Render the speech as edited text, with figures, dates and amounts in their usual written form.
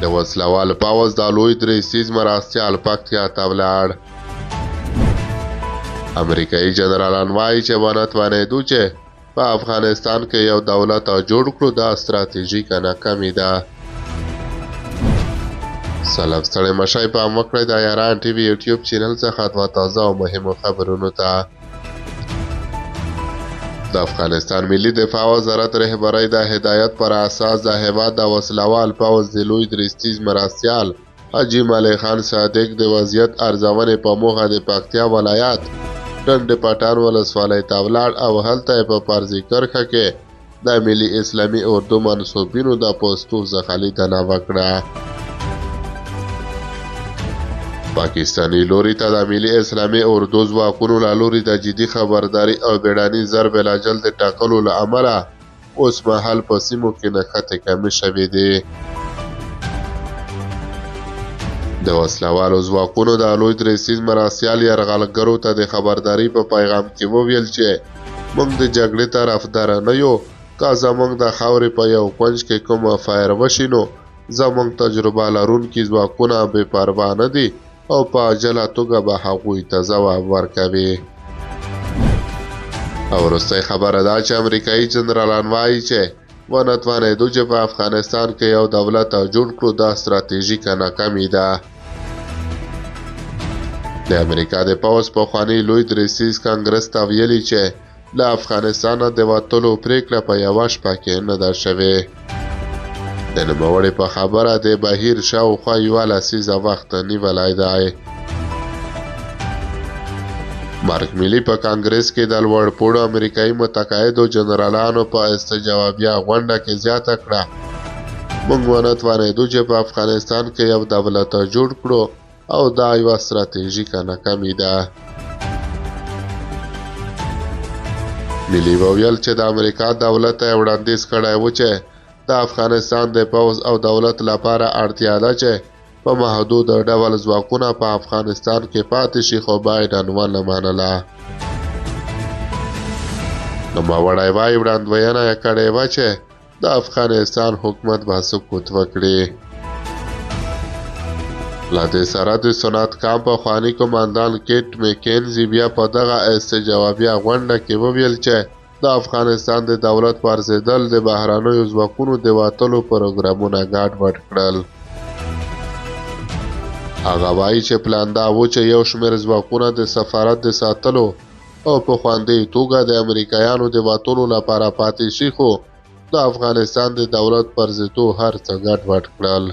د وسلوال پوځ د لوی درېسیز مرستیال پکتیا ته ولاړ. امریکایي جنرالان وایي چې ونه توانېدو چې په افغانستان کې یو دولت جوړ کړو، دا ستراتیژیکه ناکامي ده. سلام ستړي مشئ، پام وکړئ د ایران ټي وي یوټیوب چینل څخه دوه تازه او مهمو خبرونو ته. د افغانستان ملي دفاع وزارت رهبرۍ د هدایت پر اساس د هېواد د وسلوال پوځ د لوی درېسیز مرستیال حاجي ملک خان صادق د وضعیت ارزونې په موخه د پکتیا ولایت ډنډ پټان ولسوالۍ ته ولاړ او هلته یې په فرضي کرښه کې د ملي اسلامي اردو منصوبینو د پوستو څخه لیدنه وکړه. پاکستاني لوري ته د ملي اسلامي اردو ځواکونو له لوري د جدي خبرداري او بیړني ضرب الاجل د ټاکلو له امله اوس مهال په سیمو کې نښتې کمې شوې دي. د وسلوالو ځواکونو د لوی درېسیز مرستیال یرغلګرو ته د خبرداري په پیغام کې وویل چې موږ د جګړې طرفدار نه یو. که زموږ د خاورې په یو کونج کې کومه فایر وشي نو زموږ تجربه لرونکي ځواکونه بې پروا نه دي او په عاجله توګه به هغوی ته ځواب ورکوي. او وروستۍ خبره دا چې امریکایي جنرالان وایي چې ونه توانېدو چې په افغانستان کې یو دولت جوړ کړو، دا ستراتیژیکه ناکامي ده. د امریکا د پوځ پخواني لوی درېسیز کانګرس ته ویلي چې له افغانستانه د وتلو پرېکړه په یوه شپه کې نه ده شوې. د نوموړي په خبره د بهیر شاوخوا یوه لسیزه وخت نیولی دی. مارک میلي په کانګرس کې د لوړ پوړو امریکایي متقاعدو جنرالانو په استجوابیه غونډه کې زیاته کړه، موږ ونه توانېدو چې په افغانستان کې یو دولت جوړ کړو او دا یوه ستراتیژیکه ناکامي ده. میلي وویل چې د امریکا دولت ته یې وړاندیز کړی و چې د افغانستان د پوځ او دولت لپاره اړتیا ده چې په محدود ډول ځواکونه په افغانستان کې پاتې شي، خو بایډن ونه منله. نوموړی وایي وړاندوینه یې کړې وه چې د افغانستان حکومت به سقوط وکړي. له دې سره د سنات کام پخواني قومندان کیټ میکینزي بیا په دغه استجوابیه غونډه کې وویل چې د افغانستان د دولت پرځېدل د بهرنیو ځواکونو د وتلو پروګرامونه ګډوډ کړل. هغه وایي چې پلان دا و چې یو شمېر ځواکونه د سفارت د ساتلو او په خوندي توګه د امریکایانو د وتلو لپاره پاتې شي، خو د افغانستان د دولت پرځېدو هر څه ګډوډ کړل.